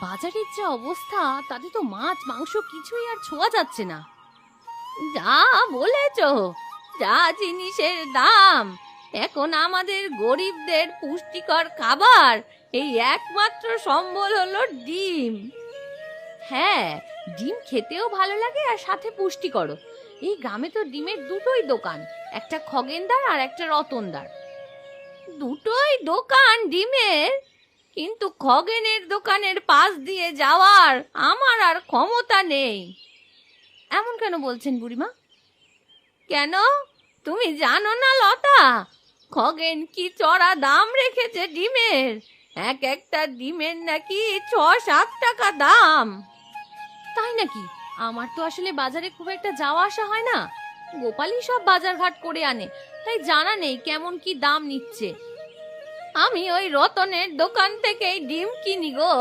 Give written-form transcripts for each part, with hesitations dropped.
বাজারের যে অবস্থা তাতে তো মাছ মাংস কিছুই আর ছোঁয়া যাচ্ছে না। যা বলেছ, যা জিনিসের দাম, এখন আমাদের গরিবদের পুষ্টিকর খাবার এই একমাত্র সম্বল হলো ডিম। হ্যাঁ, ডিম খেতেও ভালো লাগে আর সাথে পুষ্টিকর। এই গ্রামে তো ডিমের দুটোই দোকান, একটা খগেনদার আর একটা রতনদার। দুটোই দোকান ডিমের, কিন্তু খগেনের দোকানের পাশ দিয়ে যাওয়ার আমার আর ক্ষমতা নেই। এমন কেন বলছেন বুড়িমা? কেন, তুমি জানো না লতা, খগেন কি চড়া দাম রেখেছে ডিমের? এক একটা ডিমের নাকি ৬-৭ টাকা দাম। তাই নাকি? আমার তো আসলে বাজারে খুব একটা যাওয়া আসা হয় না, গোপালই সব বাজার ঘাট করে আনে, তাই জানা নেই কেমন কি দাম নিচ্ছে। আমি ওই রতনের দোকান থেকেই ডিম কিনি গো,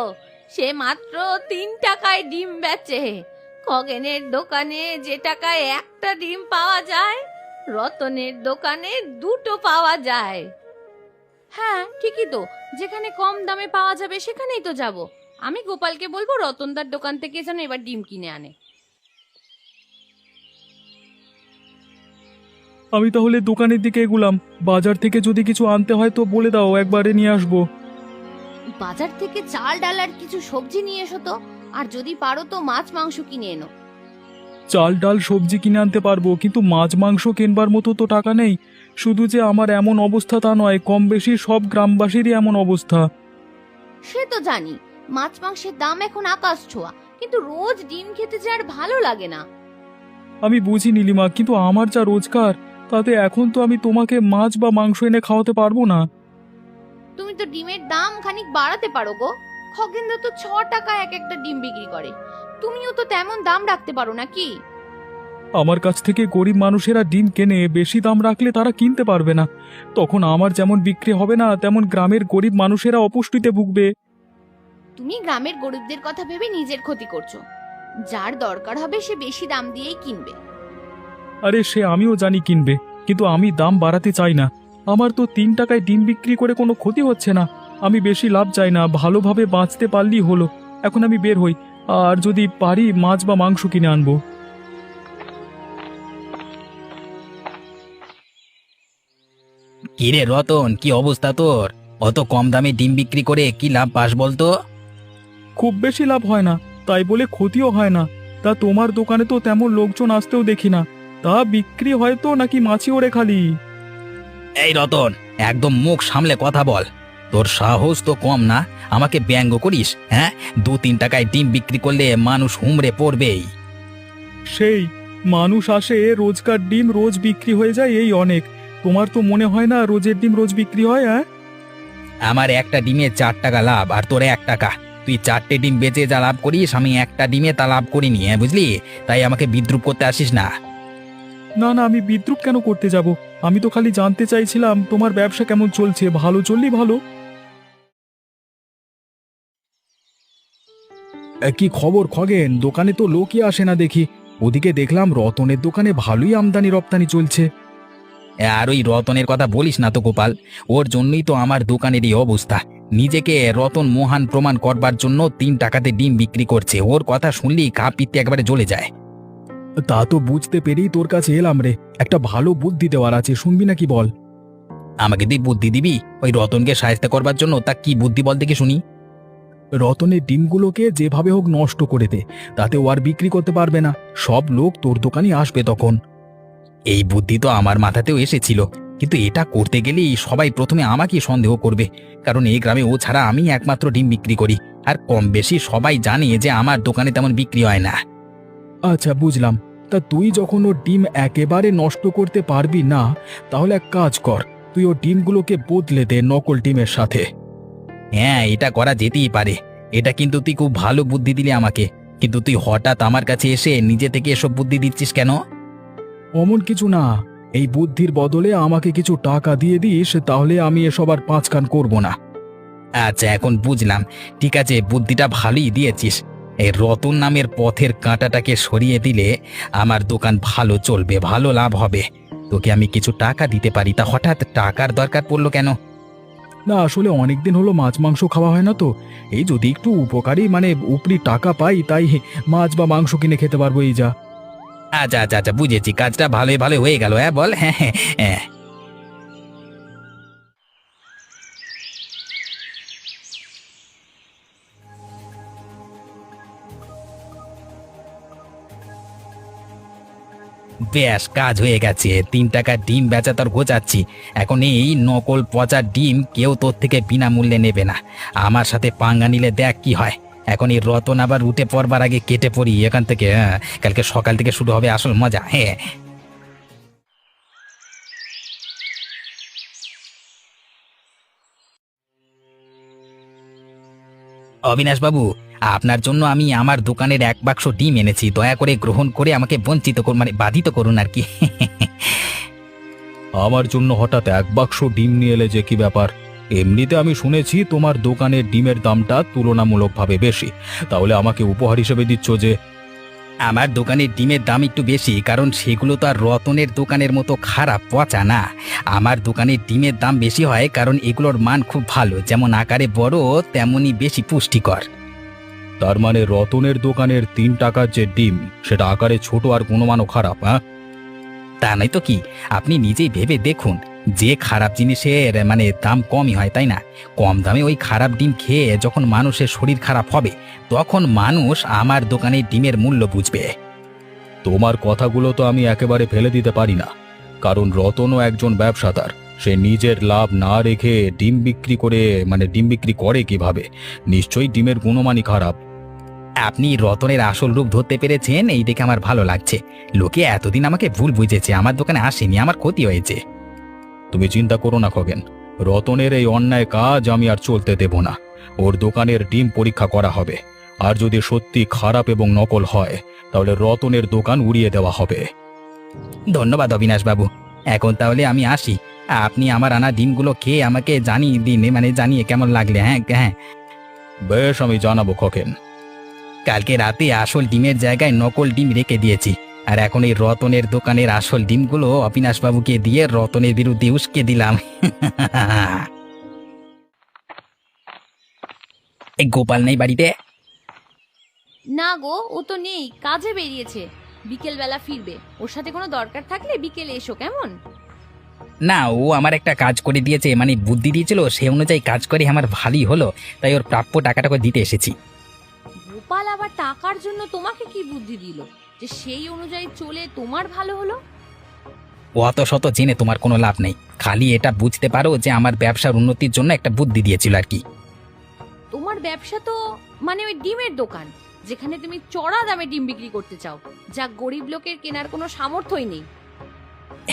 সে মাত্র ৩ টাকায় ডিম বেচে। খগেনের দোকানে যে টাকায় একটা ডিম পাওয়া যায়, রতনের দোকানে দুটো পাওয়া যায়। হ্যাঁ ঠিকই তো, যেখানে কম দামে পাওয়া যাবে সেখানেই তো যাব। আমি গোপালকে বলবো রতনদার দোকান থেকে যেন এবার ডিম কিনে আনে। আমি তাহলে দোকানের দিকে এগুলাম। বাজার থেকে যদি কিছু আনতে হয় তো বলে দাও, একবারে নিয়ে আসবো। বাজার থেকে চাল ডাল আর কিছু সবজি নিয়ে এসো তো, আর যদি পারো তো মাছ মাংস কিনে এনো। চাল ডাল সবজি কিনে আনতে পারবো, কিন্তু মাছ মাংস কিনবার মতো তো টাকা নেই। শুধু যে আমার এমন অবস্থা তা নয়, কম বেশি সব গ্রামবাসীরই এমন অবস্থা। সে তো জানি, মাছ মাংসের দাম এখন আকাশ ছোঁয়া, কিন্তু রোজ ডিম খেতে যে আর ভালো লাগে না। আমি বুঝি নীলিমা, কিন্তু আমার যা রোজগার তাতে এখন তো আমি তোমাকে মাছ বা মাংস এনে খাওয়াতে পারবো না। তুমি তো ডিমের দাম খানিক বাড়াতে পারো গো। খগেন্দা তো ৬ টাকা এক একটা ডিম বিক্রি করে, তুমিও তো তেমন দাম রাখতে পারো নাকি? আমার কাছ থেকে গরিব মানুষেরা ডিম কেনে, বেশি দাম রাখলে তারা কিনতে পারবে না। তখন আমার যেমন বিক্রি হবে না, তেমন গ্রামের গরিব মানুষেরা অপুষ্টিতে ভুগবে। তুমি গ্রামের গরিবদের কথা ভেবে নিজের ক্ষতি করছো। যার দরকার হবে সে বেশি দাম দিয়েই কিনবে। আরে সে আমিও জানি কিনবে, কিন্তু আমি দাম বাড়াতে চাই না। আমার তো ৩ টাকায় ডিম বিক্রি করে কোনো ক্ষতি হচ্ছে না। আমি বেশি লাভ চাই না, ভালোভাবে বাঁচতে পারলেই হলো। এখন আমি বের হই, আর যদি পারি মাছ বা মাংস কিনে আনবো। কিরে রতন, কি অবস্থা তোর? অত কম দামে ডিম বিক্রি করে কি লাভ পাস বলতো? খুব বেশি লাভ হয় না, তাই বলে ক্ষতিও হয় না। তা তোমার দোকানে তো তেমন লোকজন আসতেও দেখি না, তা বিক্রি হয় তো নাকি মাছি ওড়ে খালি? এই রতন, একদম মুখ সামলে কথা বল। তোর সাহস তো কম না, আমাকে ব্যঙ্গ করিস? হ্যাঁ, ২-৩ টাকায় ডিম বিক্রি করলে মানুষ হুমড়ে পড়বেই। সেই মানুষ আসে, রোজকার ডিম রোজ বিক্রি হয়ে যায়, এই অনেক। তোমার তো মনে হয় না রোজের ডিম রোজ বিক্রি হয়? হ্যাঁ, আমার একটা ডিমে ৪ টাকা লাভ, আর তোর ১ টাকা। তুই ৪টে ডিম বেচে যা লাভ করিস, আমি একটা ডিমে তা লাভ করিনি, হ্যাঁ বুঝলি? তাই আমাকে বিদ্রুপ করতে আসিস না। না না, আমি বিদ্রুপ কেন করতে যাব? আমি তো খালি জানতে চাইছিলাম তোমার ব্যবসা কেমন চলছে, ভালো চললেই ভালো। কি খবর খগেন? দোকানে তো লোকই আসে না দেখি। ওদিকে দেখলাম রতনের দোকানে ভালোই আমদানি রপ্তানি চলছে। আর ওই রতনের কথা বলিস না তো গোপাল, ওর জন্যই তো আমার দোকানের এই অবস্থা। নিজেকে রতন মহান প্রমাণ করবার জন্য ৩ টাকাতে ডিম বিক্রি করছে। ওর কথা শুনলেই গা পিত্তে একবারে জ্বলে যায়। তা তো বুঝতে পেরেই তোর কাছে এলাম রে, একটা ভালো বুদ্ধি দেওয়ার আছে, শুনবি নাকি বল? আমাকে তুই বুদ্ধি দিবি ওই রতনকে সাহায্য করবার জন্য? তা কি বুদ্ধি বল দেখি শুনি। রতনের ডিমগুলোকে যেভাবে হোক নষ্ট করে দে, তাতে ও আর বিক্রি করতে পারবে না। সব লোক তোর দোকানে আসবে তখন। এই বুদ্ধি তো আমার মাথাতেও এসেছিল, কিন্তু এটা করতে গেলেই সবাই প্রথমে আমাকে সন্দেহ করবে, কারণ এই গ্রামে ও ছাড়া আমি একমাত্র ডিম বিক্রি করি। আর কম বেশি সবাই জানে যে আমার দোকানে তেমন বিক্রি হয় না। আচ্ছা বুঝলাম, তা তুই যখন ওর ডিম একেবারে নষ্ট করতে পারবি না, তাহলে এক কাজ কর, তুই ওর ডিমগুলোকে বদলে দে নকল ডিমের সাথে। হ্যাঁ, এটা করা যেতেই পারে। এটা কিন্তু তুই খুব ভালো বুদ্ধি দিলি আমাকে, কিন্তু তুই হঠাৎ আমার কাছে এসে নিজে থেকে এসব বুদ্ধি দিচ্ছিস কেন? অমন কিছু না, এই বুদ্ধির বদলে আমাকে কিছু টাকা দিয়ে দিস, তাহলে আমি এসব আর পাঁচ কান করব না। আচ্ছা, এখন বুঝলাম। ঠিক আছে, বুদ্ধিটা ভালোই দিয়েছিস। এই রতন নামের পথের কাঁটাটাকে সরিয়ে দিলে আমার দোকান ভালো চলবে, ভালো লাভ হবে। তোকে আমি কিছু টাকা দিতে পারি, তা হঠাৎ টাকার দরকার পড়লো কেন? না আসলে অনেকদিন হলো মাছ মাংস খাওয়া হয় না তো, এই যদি একটু উপকারী মানে উপরি টাকা পাই তাই মাছ বা মাংস কিনে খেতে পারবো এই যা। আচ্ছা আচ্ছা আচ্ছা, বুঝেছি, কাজটা ভালোই ভালো হয়ে গেল। হ্যাঁ বল, হ্যাঁ হ্যাঁ হ্যাঁ। বেশ, কাজ হয়ে গেছে। 3 টাকার ডিম বেচা তোর গোচাচ্ছি। এখন এই নকল পচা ডিম কেউ তোর থেকে বিনামূল্যে নেবে না। আমার সাথে পাঙ্গা নিলে দেখ কি হয়। এখন এই রতন আবার উঠে পড়বার আগে কেটে পড়ি এখান থেকে। হ্যাঁ, কালকে সকাল থেকে শুরু হবে আসল মজা। হ্যাঁ, অবিনাশ বাবু, আপনার জন্য আমি আমার দোকানের 1 বাক্স ডিম এনেছি। দয়া করে গ্রহণ করে আমাকে বঞ্চিত করুন, মানে বাধিত করুন আর কি। আমার জন্য হঠাৎ 1 বাক্স ডিম নিয়ে এলে যে কি ব্যাপার? এমনিতে আমি শুনেছি তোমার দোকানের ডিমের দামটা তুলনামূলকভাবে বেশি, তাহলে আমাকে উপহার হিসেবে দিচ্ছ যে? আমার দোকানের ডিমের দাম একটু বেশি, কারণ সেগুলো তো আর রতনের দোকানের মতো খারাপ পচা না। আমার দোকানের ডিমের দাম বেশি হয় কারণ এগুলোর মান খুব ভালো, যেমন আকারে বড় তেমনি বেশি পুষ্টিকর। তার মানে রতনের দোকানের 3 টাকার যে ডিম সেটা আকারে ছোট আর গুণমানও খারাপ? হ্যাঁ, তা নয় তো কি, আপনি নিজেই ভেবে দেখুন, যে খারাপ জিনিসের মানে দাম কমই হয়, তাই না? কম দামে ওই খারাপ ডিম খেয়ে যখন মানুষের শরীর খারাপ হবে, তখন মানুষ আমার দোকানের ডিমের মূল্য বুঝবে। তোমার কথাগুলো তো আমি একেবারে ফেলে দিতে পারি না, কারণ রতনও একজন ব্যবসাদার। সে নিজের লাভ না রেখে ডিম বিক্রি করে মানে ডিম বিক্রি করে কিভাবে? নিশ্চয়ই ডিমের গুণমানই খারাপ। আপনি রতনের আসল রূপ ধরতে পেরেছেন, এই দেখে আমার ভালো লাগছে। লোকে এতদিন আমাকে ভুল বুঝেছে, আমার দোকানে আসেনি, আমার ক্ষতি হয়েছে। তুমি চিন্তা করো না খগেন, রতনের এই অন্যায় কাজ আমি আর চলতে দেব না। ওর দোকানের ডিম পরীক্ষা করা হবে, আর যদি সত্যি খারাপ এবং নকল হয় তাহলে রতনের দোকান উড়িয়ে দেওয়া হবে। ধন্যবাদ অবিনাশ বাবু, এখন তাহলে আমি আসি। আপনি আমার আনা ডিমগুলো খেয়ে আমাকে জানিয়ে দিন, মানে জানিয়ে কেমন লাগলে। হ্যাঁ হ্যাঁ, বেশ, আমি জানাবো খগেন। কালকে রাতে আসল ডিমের জায়গায় নকল ডিম রেখে দিয়েছি, আর এখন এই রতনের দোকানের আসল ডিমগুলো অবিনাশ বাবুকে দিয়ে রতনের বিরুদ্ধে উস্কে দিলাম। এই গোপাল নেই বাড়িতে? না গো, ও তো নেই, কাজে বেরিয়েছে, বিকেল বেলা ফিরবে। ওর সাথে কোনো দরকার থাকলে বিকেলে এসো, কেমন? না, ও আমার একটা কাজ করে দিয়েছে, মানে বুদ্ধি দিয়েছিল, সে অনুযায়ী কাজ করে আমার ভালোই হলো, তাই ওর প্রাপ্য টাকাটা করে দিতে এসেছি। গোপাল আবার টাকার জন্য তোমাকে কি বুদ্ধি দিল যে সেই অনুযায়ী চলে তোমার ভালো হলো? অত শত জেনে তোমার কোনো লাভ নেই, খালি এটা বুঝতে পারো যে আমার ব্যবসার উন্নতির জন্য একটা বুদ্ধি দিয়েছিল আর কি। তোমার ব্যবসা তো মানে ওই ডিমের দোকান, যেখানে তুমি চড়া দামে ডিম বিক্রি করতে চাও, যা গরিব লোকের কেনার কোনো সামর্থ্যই নেই।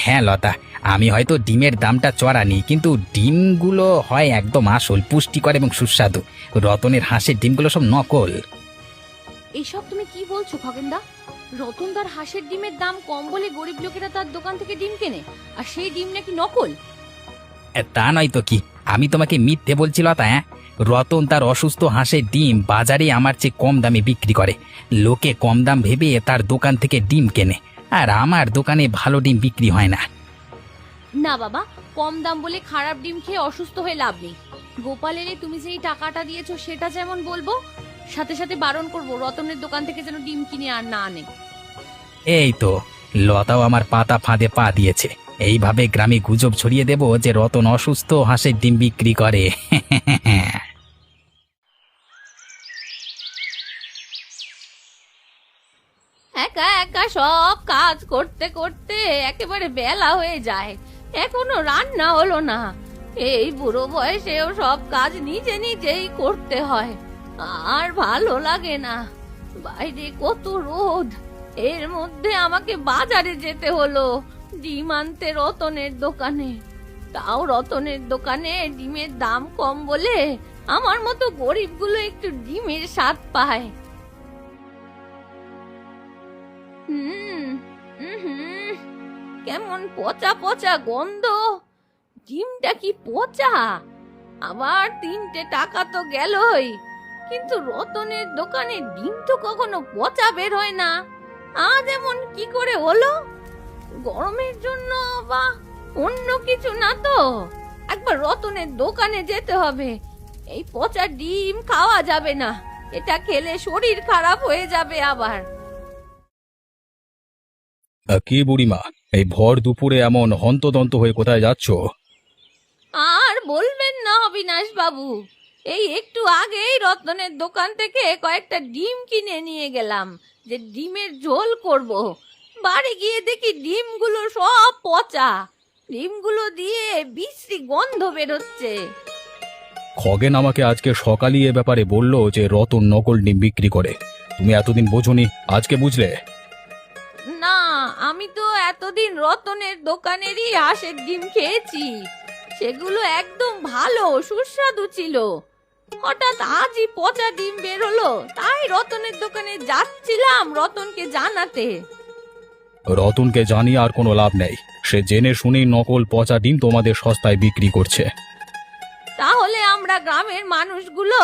হ্যাঁ লতা, আমি হয়তো ডিমের দামটা চড়া নিই, কিন্তু ডিমগুলো হয় একদম আসল, পুষ্টিকর এবং সুস্বাদু। রতনের হাঁসের ডিমগুলো সব নকল। এইসব তুমি কি বলছো খগেনদা? রতনদার হাঁসের ডিমের দাম কম বলে গরিব লোকেরা তার দোকান থেকে ডিম কেনে, আর সেই ডিম নাকি নকল? তা নয় তো কি, আমি তোমাকে মিথ্যে বলছি লতা? হ্যাঁ, রতন তার অসুস্থ হাঁসের ডিম বাজারে আমার চেয়ে কম দামে বিক্রি করে। লোকে কম দাম ভেবে তার দোকান থেকে ডিম কেনে, আর আমার দোকানে ভালো ডিম বিক্রি হয় না। না বাবা, কম দাম বলে খারাপ ডিম খেয়ে অসুস্থ হয়ে লাভ নেই। গোপালের তুমি যেই টাকাটা দিয়েছো সেটা যেমন বলবো, সাথে সাথে বারণ করবো রতনের দোকান থেকে যেন ডিম কিনে আর না আনে। এই তো, লতাও আমার পাতা ফাঁদে পা দিয়েছে। এইভাবে গ্রামে গুজব ছড়িয়ে দেব যে রতন অসুস্থ, হাঁসের ডিম বিক্রি করে। একা একা সব কাজ করতে করতে একেবারে বেলা হয়ে যায়, এখনো রান্না হলো না। এই বুড়ো বয়সেও সব কাজ নিজে নিজেই করতে হয়, আর ভালো লাগে না। বাইরে কত রোদ, এর মধ্যে আমাকে বাজারে যেতে হলো ডিম আনতে রতনের দোকানে। তাও রতনের দোকানে ডিমের দাম কম বলে আমার মতো গরিবগুলো একটু ডিমের স্বাদ পায়। কেমন পচা পচা গন্ধ, ডিমটা কি পচা? আবার 3টে টাকা তো গেলই, কিন্তু রতনের দোকানে ডিম তো কখনো পচা বের হয় না, আজ এমন কি করে হলো? গরমের জন্য বা অন্য কিছু না তো? একবার রতনের দোকানে যেতে হবে। এই পচা ডিম খাওয়া যাবে না, এটা খেলে শরীর খারাপ হয়ে যাবে আবার। কি বুড়িমা, এই ভর দুপুরে এমন হন্তদন্ত হয়ে কোথায় যাচ্ছ? আর বলবেন না অবিনাশ বাবু, এই একটু আগেই রতনের দোকান থেকে কয়েকটা ডিম কিনে নিয়ে গেলাম যে ডিমের ঝোল করব। বাড়ি গিয়ে দেখি ডিমগুলো সব পচা, ডিমগুলো দিয়ে বিশ্রী গন্ধ বেরোচ্ছে। খগেন আমাকে আজকে সকালই এ ব্যাপারে বলল যে রতন নকল ডিম বিক্রি করে। তুমি এতদিন বোঝোনি, আজকে বুঝলে? না, আমি তো এতদিন রতনের দোকানেরই হাঁসের ডিম খেয়েছি, সেগুলো একদম ভালো সুস্বাদু ছিল। হঠাৎ আজই পচা ডিম বেরোলো, তাই রতনের দোকানে যাচ্ছিলাম রতনকে জানাতে। রতনকে জানিয়ে আর কোনো লাভ নেই, সে জেনে শুনেই নকল পচা ডিম তোমাদের সস্তায় বিক্রি করছে। তাহলে আমরা গ্রামের মানুষগুলো,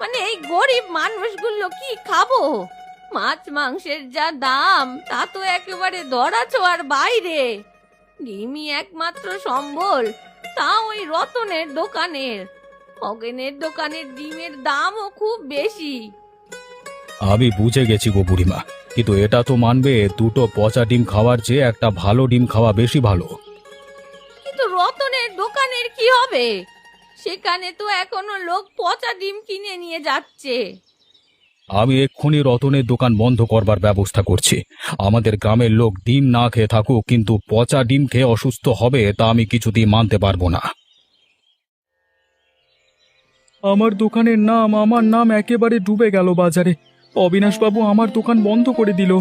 মানে এই গরিব মানুষগুলো কি খাবো? মাছ মাংসের যা দাম তা তো একেবারে ধরাছোঁয়ার বাইরে। ডিমই একমাত্র সম্বল, তা ওই রতনের দোকানের। খগেনের দোকানের ডিমের দামও খুব বেশি। আমি বুঝে গেছি গো বুড়িমা, কিন্তু এটা তো মানবে দুটো পচা ডিম খাওয়ার চেয়ে একটা ভালো ডিম খাওয়া বেশি ভালো। কিন্তু রতনের দোকানের কি হবে? সেখানে তো এখনো লোক পচা ডিম কিনে নিয়ে যাচ্ছে। আমি এক্ষুনি রতনের দোকান বন্ধ করবার ব্যবস্থা করছি। আমাদের গ্রামের লোক ডিম না খেয়ে থাকুক, কিন্তু পচা ডিম খেয়ে অসুস্থ হবে তা আমি কিছুতেই মানতে পারবো না। আমার দোকানের নাম, আমার নাম একেবারে ডুবে গেল বাজারে। অবিনাশবাবু আমার দোকান বন্ধ করে দিল।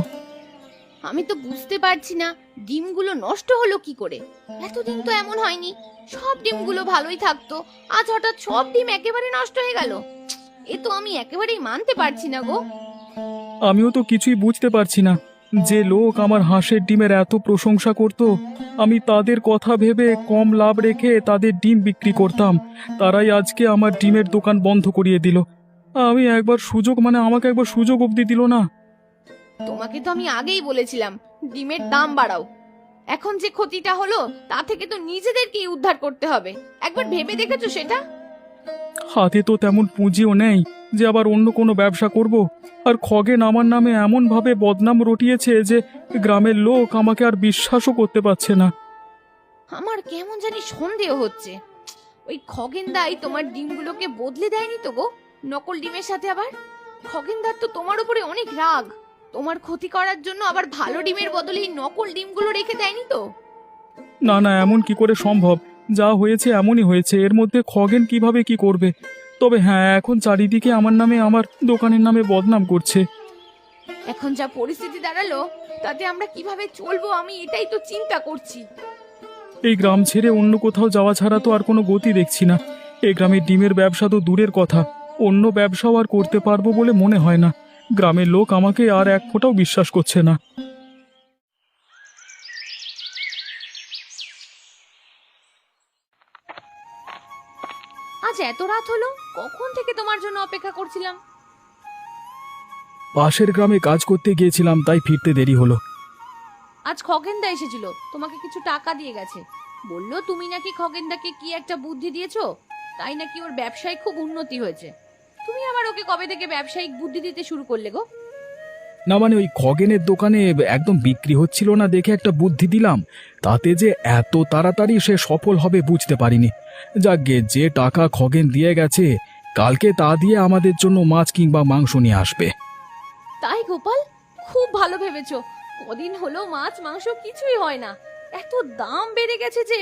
আমি তো বুঝতে পারছি না ডিমগুলো নষ্ট হলো কি করে। এতদিন তো এমন হয়নি, সব ডিমগুলো ভালোই থাকতো, আজ হঠাৎ সব ডিম একেবারে নষ্ট হয়ে গেল। এ তো আমি একেবারেই মানতে পারছি না গো। আমিও তো কিছুই বুঝতে পারছি না। যে লোক আমার হাঁসের ডিমের এত প্রশংসা করত, আমি তাদের কথা ভেবে কম লাভ রেখে তাদের ডিম বিক্রি করতাম, তারাই আজকে আমার ডিমের দোকান বন্ধ করিয়ে দিল। আমি একবার সুযোগ, মানে আমাকে একবার সুযোগ অবধি দিল না। তোমাকে তো আমি আগেই বলেছিলাম ডিমের দাম বাড়াও। এখন যে ক্ষতিটা হলো তা থেকে তো নিজেদেরকেই উদ্ধার করতে হবে। একবার ভেবে দেখেছো সেটা? হাতে তো তেমন পুঁজিও নেই যে আবার অন্য কোনো ব্যবসা করব। আর খগেন আমার নামে এমন ভাবে বদনাম রটিয়েছে যে গ্রামের লোক আমাকে আর বিশ্বাসও করতে পারছে না। আমার কেমন জানি সন্দেহ হচ্ছে। ওই খগেনদাই তোমার ডিমগুলোকে বদলে দেয়নি তো গো নকল ডিমের সাথে? আবার খগেনদার তো তোমার উপরে অনেক রাগ, তোমার ক্ষতি করার জন্য আবার ভালো ডিমের বদলে এই নকল ডিমগুলো রেখে দেয়নি তো? না না, এমন কি করে সম্ভব? যা হয়েছে এমনই হয়েছে, এর মধ্যে খগেন কিভাবে কি করবে? তবে হ্যাঁ, এখন চারিদিকে আমার নামে, আমার দোকানের নামে বদনাম করছে। এখন যা পরিস্থিতি দাঁড়ালো তাতে আমরা কিভাবে চলবো, আমি এটাই তো চিন্তা করছি। এই গ্রাম ছেড়ে অন্য কোথাও যাওয়া ছাড়া তো আর কোনো গতি দেখছি না। এই গ্রামের ডিমের ব্যবসা তো দূরের কথা, অন্য ব্যবসাও আর করতে পারবো বলে মনে হয় না। গ্রামের লোক আমাকে আর এক ফোঁটাও বিশ্বাস করছে না। আজ এত রাত হলো, কখন থেকে তোমার জন্য অপেক্ষা করছিলাম। পাশের গ্রামে কাজ করতে গিয়েছিলাম, তাই ফিরতে দেরি হলো। আজ খগেনদা এসেছিল, তোমাকে কিছু টাকা দিয়ে গেছে। বললো তুমি নাকি খগেনদাকে কি একটা বুদ্ধি দিয়েছো, তাই নাকি ওর ব্যবসায় খুব উন্নতি হয়েছে। তুমি আবার ওকে কবে থেকে ব্যবসায়িক বুদ্ধি দিতে শুরু করলে গো? না মানে ওই খগেনের দোকানে একদম বিক্রি হচ্ছিল না দেখে একটা বুদ্ধি দিলাম, তাতে যে এত তাড়াতাড়ি সে সফল হবে বুঝতে পারিনি। যাকগে, যে টাকা খগেন দিয়ে গেছে, কালকে তা দিয়ে আমাদের জন্য মাছ কিংবা মাংস নিয়ে আসবে। তাই গোপাল, খুব ভালো ভেবেছো। কদিন হলো মাছ মাংস কিছুই হয় না, এত দাম বেড়ে গেছে যে।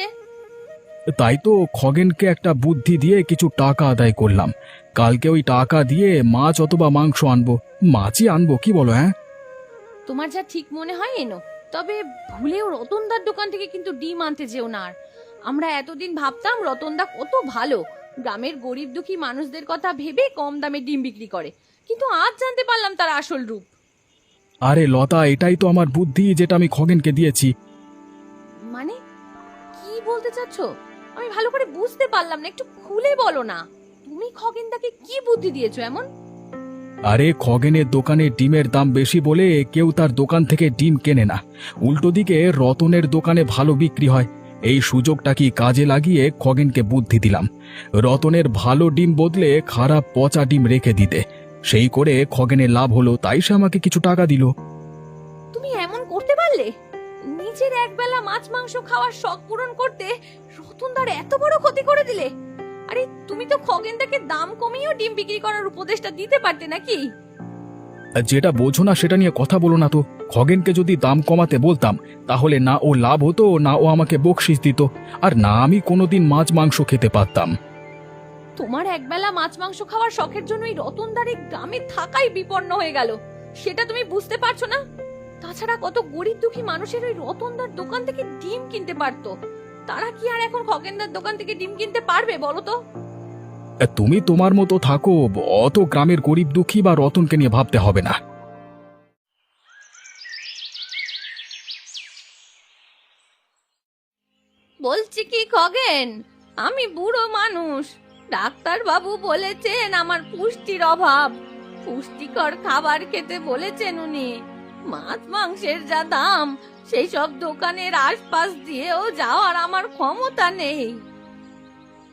তাই তো খগেনকে একটা বুদ্ধি দিয়ে কিছু টাকা আদায় করলাম। কালকে ওই টাকা দিয়ে মাছ অথবা মাংস আনবো, মাছই আনবো, কি বলো? হ্যাঁ, তোমার যা ঠিক মনে হয় এনো, তবে ভুলেও রতনদার দোকান থেকে কিন্তু ডিম আনতে যেও না। আর আমরা এতদিন ভাবতাম রতনদা কত ভালো, গ্রামের গরিব দুঃখী মানুষদের কথা ভেবে কম দামে ডিম বিক্রি করে, কিন্তু আজ জানতে পারলাম তার আসল রূপ। আরে লতা, এটাই তো আমার বুদ্ধি যেটা আমি খগেনকে দিয়েছি। মানে কি বলতে চাচ্ছো? আমি ভালো করে বুঝতে পারলাম না, একটু খুলে বলো না। তুমি খগেনদাকে কি বুদ্ধি দিয়েছো এমন? আরে খগেনের দোকানে ডিমের দাম বেশি বলে কেউ তার দোকান থেকে ডিম কেনে না, উল্টো দিকে রতনের দোকানে ভালো বিক্রি হয়, এই সুযোগটা কি কাজে লাগিয়ে খগেনকে বুদ্ধি দিলাম রতনের ভালো ডিম বদলে খারাপ পচা ডিম রেখে দিতে। সেই করে খগেনের লাভ হলো, তাই সে আমাকে কিছু টাকা দিল। তুমি এমন করতে পারলে? নিজের একবেলা মাছ মাংস খাওয়ার শখ পূরণ করতে রতনদার এত বড় ক্ষতি করে দিলে। আরে তুমি তো খগেনদাকে দাম কমিয়েও ডিম বিক্রি করার উপদেশটা দিতে পারতে নাকি? যেটা বোঝো না সেটা নিয়ে কথা বলো না তো। খগেনকে যদি দাম কমাতে বলতাম তাহলে না ও লাভ হতো, না ও আমাকে বকশিস দিত, আর না আমি কোনোদিন মাছ মাংস খেতে পারতাম। তোমার একবেলা মাছ মাংস খাওয়ার শখের জন্য এই রতনদার এই গ্রামে থাকাই বিপন্ন হয়ে গেল, সেটা তুমি বুঝতে পারছো না? তাছাড়া কত গরিব দুঃখী মানুষের ওই রতনদার দোকান থেকে ডিম কিনতে পারতো, তারা কি আর এখন খগেনদার দোকান থেকে ডিম কিনতে পারবে বলো তো? তুমি তোমার মতো থাকো, অত গ্রামের গরিব দুঃখী বা রতনকে নিয়ে ভাবতে হবে না। বলছি কি খগেন, আমি বুড়ো মানুষ, ডাক্তার বাবু বলেছেন আমার পুষ্টির অভাব, পুষ্টিকর খাবার খেতে বলেছেন উনি। মাছ মাংসের যা দাম, সেই সব দোকানের আশপাশ দিয়েও যাওয়ার আমার ক্ষমতা নেই।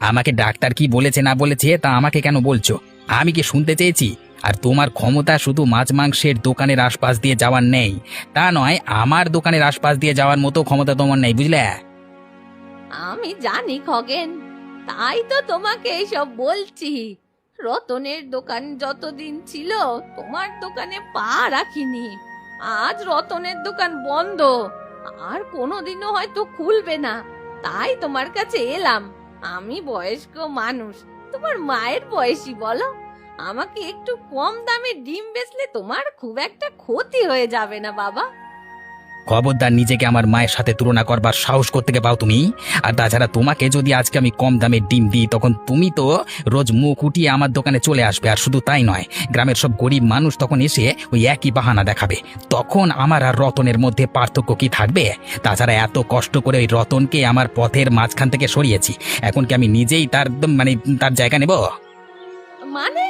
আমাকে ডাক্তার কি বলেছে না বলেছে তা আমাকে কেন বলছো? আমি কি শুনতে চেয়েছি? আর তোমার ক্ষমতা শুধু মাছ মাংসের দোকানের আশপাশ দিয়ে যাওয়ার নেই তা নয়, আমার দোকানের আশপাশ দিয়ে যাওয়ার মতো ক্ষমতা তোমার নেই, বুঝলে? আমি জানি খগেন, তাই তো তোমাকে এইসব বলছি। রতনের দোকান যতদিন ছিল তোমার দোকানে পা রাখিনি, আজ রতনের দোকান বন্ধ, আর কোনোদিনও হয়তো খুলবে না, তাই তোমার কাছে এলাম। আমি বয়স্ক মানুষ, তোমার মায়ের বয়সী বলো, আমাকে একটু কম দামে ডিম বেচলে তোমার খুব একটা ক্ষতি হয়ে যাবে না বাবা? খবরদার নিজেকে আমার মায়ের সাথে তুলনা করবার সাহস করতে পাও তুমি। আর তাছাড়া তোমাকে যদি আজকে আমি কম দামে ডিম দিই, তখন তুমি তো রোজ মুখ উঠিয়ে আমার দোকানে চলে আসবে। আর শুধু তাই নয়, গ্রামের সব গরিব মানুষ তখন এসে ওই একই বাহানা দেখাবে। তখন আমার আর রতনের মধ্যে পার্থক্য কি থাকবে? তাছাড়া এত কষ্ট করে ওই রতনকে আমার পথের মাঝখান থেকে সরিয়েছি, এখন কি আমি নিজেই তার জায়গা নেব? মানে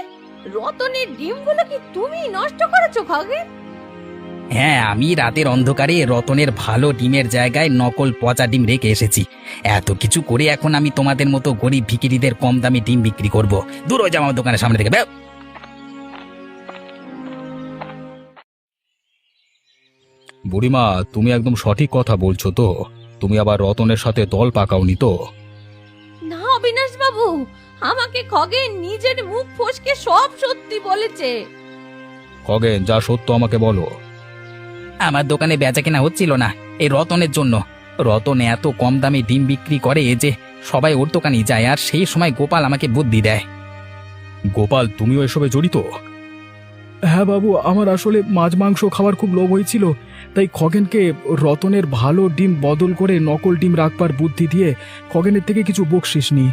রতনের ডিমগুলো কি তুমি নষ্ট করেছো খগেন? হ্যাঁ, আমি রাতের অন্ধকারে রতনের ভালো ডিমের জায়গায় নকল পচা ডিম রেখে এসেছি। এত কিছু করে এখন আমি তোমাদের মতো গরিব ভিখিরিদের কম দামে ডিম বিক্রি করব? দূর হয়ে যাও আমার দোকানের সামনে থেকে। বুড়িমা, তুমি একদম সঠিক কথা বলছো তো? তুমি আবার রতনের সাথে দল পাকাওনি তো? না অবিনাশ বাবু, আমাকে খগেন নিজের মুখ ফসকে সব সত্যি বলেছে। খগেন, যা সত্য আমাকে বলো। আমার দোকানে বেচা কেনা হচ্ছিল না এই রতনের জন্য। রতন এত কম দামে ডিম বিক্রি করে যে সবাই ওর দোকানে যায়, আর সেই সময় গোপাল আমাকে বুদ্ধি দেয়। গোপাল, তুমিও এসবে জড়িত? হ্যাঁ বাবু, আমার আসলে মাছ মাংস খাওয়ার খুব লোভ হয়েছিল, তাই খগেনকে রতনের ভালো ডিম বদল করে নকল ডিম রাখবার বুদ্ধি দিয়ে খগেনের থেকে কিছু বকশিস নি।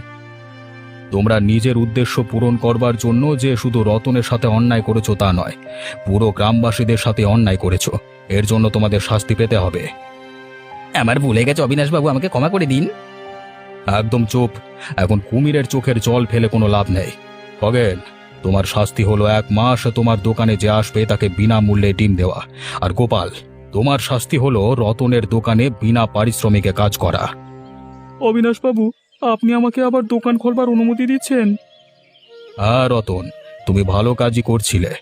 তোমরা নিজের উদ্দেশ্য পূরণ করবার জন্য যে শুধু রতনের সাথে অন্যায় করেছো তা নয়, পুরো গ্রামবাসীদের সাথে অন্যায় করেছো। এর জন্য তোমাদের শাস্তি পেতে হবে। আমার ভুলে গেছে অবিনাশবাবু, আমাকে ক্ষমা করে দিন। একদম চুপ, এখন কুমিরের চোখের জল ফেলে কোনো লাভ নেই। খগেন, তোমার শাস্তি হলো 1 মাস তোমার দোকানে যে আসবে তাকে বিনামূল্যে ডিম দেওয়া। আর গোপাল, তোমার শাস্তি হলো রতনের দোকানে বিনা পারিশ্রমিকে কাজ করা। অবিনাশ বাবু, আপনি আমাকে আবার দোকান খোলবার অনুমতি দিচ্ছেন? হ্যাঁ রতন, তুমি ভালো কাজই করছিলে,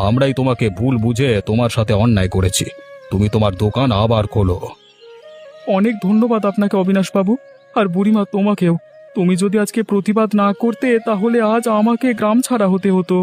আমরাই তোমাকে ভুল বুঝে তোমার সাথে অন্যায় করেছি। তুমি তোমার দোকান আবার খোলো। অনেক ধন্যবাদ আপনাকে অবিনাশ বাবু, আর বুড়িমা তোমাকেও। তুমি যদি আজকে প্রতিবাদ না করতে তাহলে আজ আমাকে গ্রাম ছাড়া হতে হতো।